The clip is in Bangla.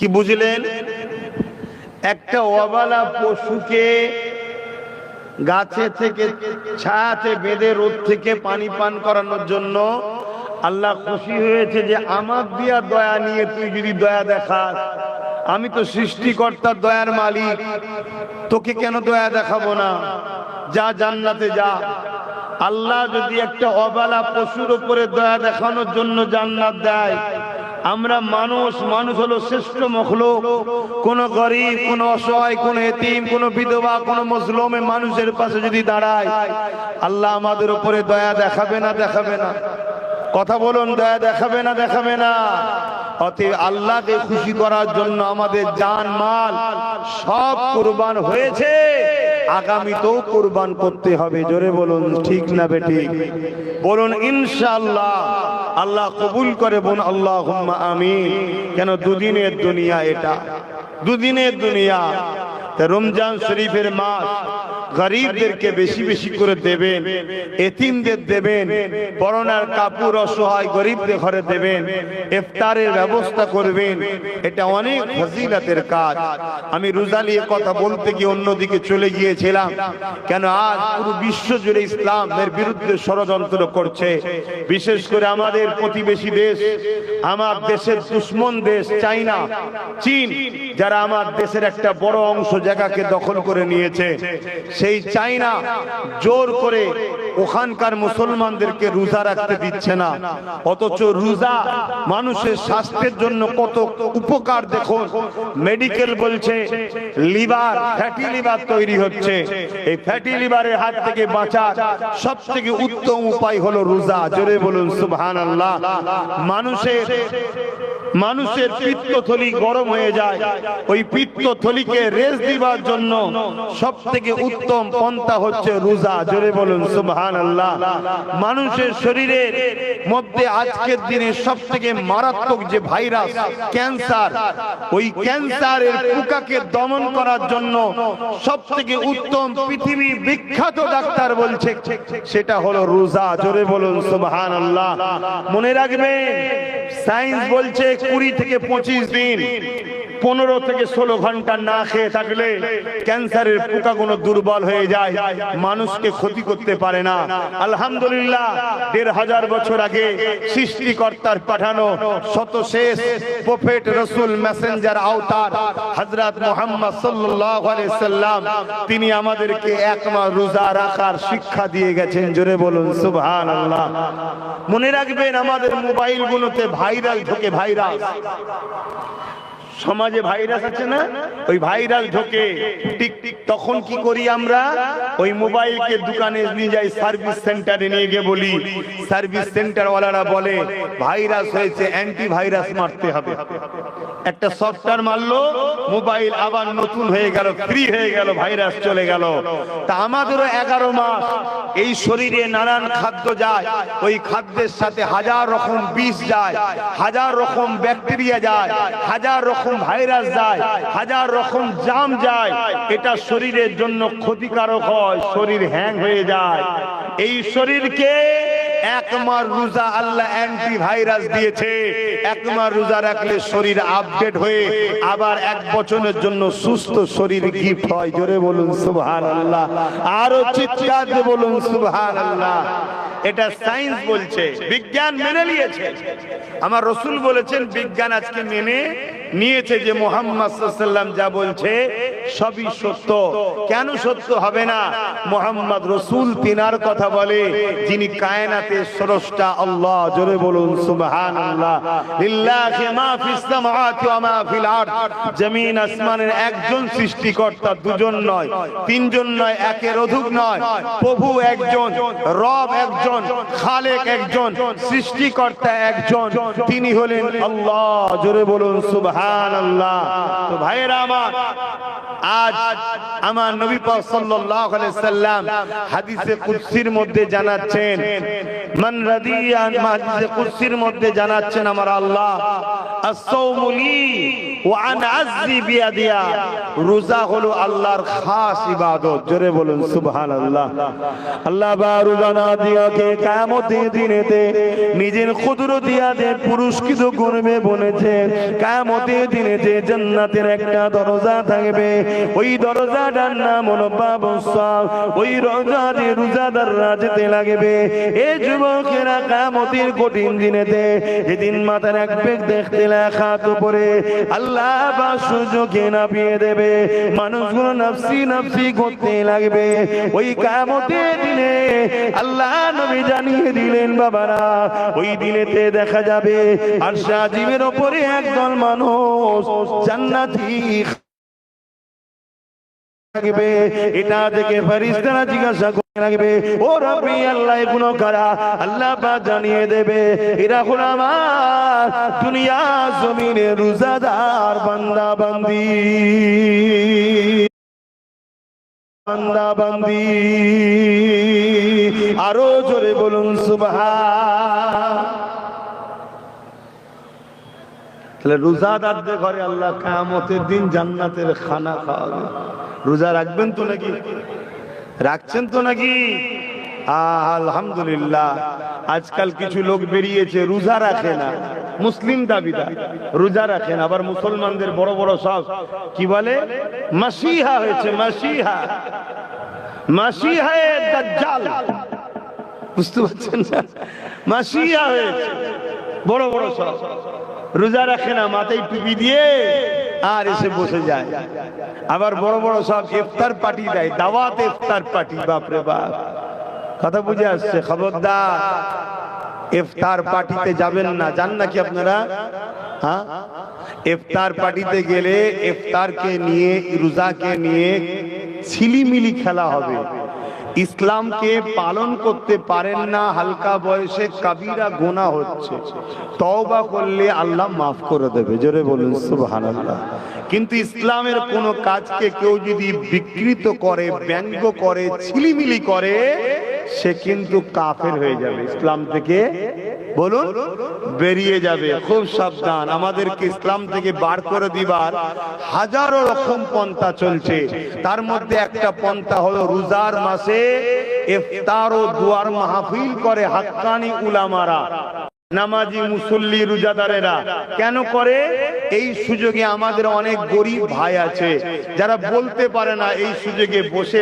কি বুঝলেন? একটা অবালা পশুকে গাছে থেকে ছায়াতে বেঁধে রোদ থেকে পানি পান করানোর জন্য আল্লাহ খুশি হয়েছে যে আমার দিয়া দয়া নিয়ে তুই যদি দয়া দেখাস, আমি তো সৃষ্টিকর্তার দয়ার মালিক, তোকে কেন দয়া দেখাবো না? যা জান্নাতে যা। আল্লাহ যদি একটা অবালা পশুর উপরে দয়া দেখানোর জন্য জান্নাত দেয়, আমরা মানুষ হলো শ্রেষ্ঠ মখলুক। কোন গরিব, কোন অসহায়, কোন এতিম, কোন বিধবা, কোন মজলুমে মানুষের পাশে যদি দাঁড়ায়, আল্লাহ আমাদের উপরে দয়া দেখাবে না? দেখাবে না? কথা বলুন, দয়া দেখাবে না? দেখাবে না? অতএব আল্লাহকে খুশি করার জন্য আমাদের জান মাল সব কুরবান হয়েছে, আগামীতেও কুরবান করতে হবে। জোরে বলুন ঠিক না বেঠিক? বলুন ইনশাআল্লাহ। আল্লাহ কবুল করে বলুন আল্লাহুম্মা আমিন। কেন? দুদিনের দুনিয়া, এটা দুদিনের দুনিয়া। রমজান শরীফের মাস, গরিবদেরকে বেশি বেশি করে দেবেন, এতিমদের দেবেন, পরনার কাপড় অসহায় গরিবদের ঘরে দেবেন, ইফতারের ব্যবস্থা করবেন। এটা অনেক ফজিলতের কাজ। আমি রোজা নিয়ে কথা বলতে গিয়ে অন্যদিকে চলে গিয়েছিলাম। কেন? আজ পুরো বিশ্ব জুড়ে ইসলামের বিরুদ্ধে ষড়যন্ত্র করছে। বিশেষ করে আমাদের প্রতিবেশী দেশ, আমার দেশের দুশ্মন দেশ চাইনা, চীন, যারা আমার দেশের একটা বড় অংশ জায়গাকে দখল করে নিয়েছে। সেই চাইনা জোর করে ওখানকার মুসলমানদেরকে রোজা রাখতে দিচ্ছে না। অথচ রোজা মানুষের স্বাস্থ্যের জন্য কত উপকার দেখুন। মেডিকেল বলছে লিভার, ফ্যাটি লিভার তৈরি হচ্ছে। এই ফ্যাটি লিভারের হাত থেকে বাঁচার সব থেকে উত্তম উপায় হলো রোজা। জোরে বলুন সুবহানাল্লাহ। মানুষের পিত্তথলি গরম হয়ে যায়, ওই পিত্তথলিকে রেস্ট দিবার জন্য সব থেকে উত্তম পন্থা হচ্ছে রোজা। জোরে বলুন সুবহানাল্লাহ। মানুষের শরীরের মধ্যে আজকের দিনে সব থেকে মারাত্মক যে ভাইরাস ক্যান্সার, ওই ক্যান্সারের পোকাকে দমন করার জন্য সব থেকে উত্তম, পৃথিবী বিখ্যাত ডাক্তার বলছে সেটা হলো রোজা। জোরে বলুন সুবহানাল্লাহ। মনে রাখবেন, সায়েন্স বলছে 20 থেকে 25 দিন, 15 থেকে 16 ঘন্টা না খেয়ে থাকলে ক্যান্সারের পোকাগুলো দুর্বল হয়ে যায়, মানুষকে ক্ষতি করতে পারে না। আলহামদুলিল্লাহ, 1500 বছর আগে সৃষ্টিকর্তার পাঠানো শতশেষ প্রফেট, রসুল, মেসেঞ্জার, আওতার হযরত মুহাম্মদ সাল্লাল্লাহু আলাইহি সাল্লাম, তিনি আমাদেরকে এক মাস রোজা রাখার শিক্ষা দিয়ে গেছেন। জোরে বলুন সুবহানাল্লাহ। মনে রাখবেন, আমাদের মোবাইলগুলোতে ভাইরাল ঢোকে, ভাইরাস। সমাজে ভাইরাস আছে না? ওই ভাইরাস ঢোকে। টিক তখন কি করি আমরা? ওই মোবাইলকে দোকানে নিয়ে যাই, সার্ভিস সেন্টারে নিয়ে গিয়ে বলি, সার্ভিস সেন্টার ওয়ালারা বলে ভাইরাস হয়েছে, অ্যান্টিভাইরাস মারতে হবে। একটা সফটওয়্যার মারলো, মোবাইল আবার নতুন হয়ে গেল, ফ্রি হয়ে গেল, ভাইরাস চলে গেল। তা আমাদেরও 11 মাস এই শরীরে নানান খাদ্য যায়, ওই খাদ্যের সাথে হাজার রকম বিষ যায়, হাজার রকম ব্যাকটেরিয়া যায়, হাজার রকম ভাইরাস যায়, হাজার রকম জাম যায়। এটা শরীরের জন্য ক্ষতিকারক হয়, শরীর হ্যাং হয়ে যায়। এই শরীরকে এক মাস রোজা আল্লাহ অ্যান্টিভাইরাস দিয়েছে। এক মাস রোজা রাখলে শরীর আপডেট হয়ে আবার 1 বছরের জন্য সুস্থ শরীর গিফট হয়। জোরে বলুন সুবহানাল্লাহ। আরো চিৎকার দিয়ে বলুন সুবহানাল্লাহ। এটা সায়েন্স বলছে, বিজ্ঞান মেনে নিয়েছে। আমার রসুল বলেছেন, বিজ্ঞান আজকে মেনে নিয়েছে যে মুহাম্মদ সাল্লাল্লাহু আলাইহি ওয়াসাল্লাম যা বলছে সবই সত্য। কেন সত্য হবে না? মুহাম্মদ রসুল তিনার কথা বলে, যিনি কায়নাতের স্রষ্টা আল্লাহ। জোরে বলুন সুবহানাল্লাহ। লিল্লাহি মা ফিস সামাওয়াতি ওয়া মা ফিল আরদ। জমিন আসমানের একজন সৃষ্টিকর্তা, দুজন নয়, তিনজন নয়, একের অধিক নয়। প্রভু একজন, রব একজন, খালেক একজন, সৃষ্টিকর্তা একজন, তিনি হলেন আল্লাহ। জোরে বলুন সুবহানাল্লাহ। তো ভাইয়েরা আমার, আজ আমার নবী পাক সাল্লাল্লাহু আলাইহি সাল্লাম হাদিসে কুদসির মধ্যে জানাচ্ছেন, মান রাদিয়ান, হাদিসে কুদসির মধ্যে জানাচ্ছেন আমার আল্লাহ, আস-সাওমু লি ওয়া আন আযজি বিয়াদিয়া, রোজা হলো আল্লাহর খাস ইবাদত। জোরে বলুন সুবহানাল্লাহ। আল্লাহ বা রোজা না দিয়াকে কিয়ামতের দিনেতে নিজের কুদরত দিয়া যে পুরস্কৃত করবে বলেছে। কিয়ামতের দিনেতে জান্নাতের একটা দরজা থাকবে, ওই দরজাটার নাম হলো বাবুস সালাত। ওই দরজা দিয়ে রোজাদাররা যেতে লাগবে। এই যুবকেরা কিয়ামতের কঠিন দিনেতে যেদিন মাথার এক বেগ দেখতে লেখা তো পড়ে আল্লাহ বা সুযোগে নাপিয়ে দেবে, মানুষগুলো নাফসি নাফসি করতে লাগবে। ওই কিয়ামতের দিনে আল্লাহ নবী জানিয়ে দিলেন বাবারা, ওই দিনেতে দেখা যাবে আরশ আজিমের উপরে একদল মানুষ জান্নাতি লাগবে। এটা দেখে ফেরেশতারা জিজ্ঞাসা করতে লাগবে, ও রব্বি আল্লাহ এগুলো কারা? আল্লাহ পাক জানিয়ে দেবে, এরা হলো আমার দুনিয়া জমিনে রোজাদার বান্দা বান্দি, বান্দা বান্দি। আরো জোরে বলুন সুবহান। তাহলে রোজাদারদের ঘরে আল্লাহ কিয়ামতের দিন জান্নাতের খানা খাওয়াবে। রোজা রাখবেন তো নাকি? রাখছেন তো নাকি? আলহামদুলিল্লাহ। আজকাল কিছু লোক বেরিয়েছে রোজা রাখে না, মুসলিম দাবিদার, রোজা রাখে না, আবার মুসলমানদের বড় বড় সব কি বলে মাসিহা হয়েছে, মাসিহা, মাসিহায়ে দাজ্জাল। বুঝতে পারছেন না? মাসিহা হয়েছে বড় বড় সব, রোজা রাখে না, মাথায় টুপি দিয়ে আর এসে বসে যায়। আবার বড় বড় সব ইফতার পার্টি দেয়, দাওয়াত ইফতার পার্টি। বাপরে বাপ, কথা বুঝে আসছে? খবরদার, ইফতার পার্টিতে যাবেন না। জান নাকি আপনারা? হ্যাঁ, ইফতার পার্টিতে গেলে ইফতারকে নিয়ে, রোজাকে নিয়ে ছিলিমিলি খেলা হবে। ইসলামকে পালন করতে পারেন না, হালকা বয়সে কাবিরা গুনাহ হচ্ছে, তওবা করলে আল্লাহ মাফ করে দেবে। জোরে বলুন সুবহানাল্লাহ। কিন্তু ইসলামের কোন কাজকে কেউ যদি বিকৃত করে, ব্যঙ্গ করে, ছিলিমিলি করে, সে কিন্তু কাফের হয়ে যাবে, ইসলাম থেকে বলুন বেরিয়ে যাবে। খুব সাবধান, আমাদেরকে ইসলাম থেকে বার করে দিবার হাজারো রকম পন্থা চলছে। তার মধ্যে একটা পন্থা হলো রোজার মাসে ইফতার ও দুয়ার মাহফিল করে হাক্কানি উলামারা, নামাজি মুসল্লি রোজাদারেরা। কেন করে? এই সুযোগে আমাদের অনেক গরিব ভাই আছে যারা বলতে পারে না, এই সুযোগে বসে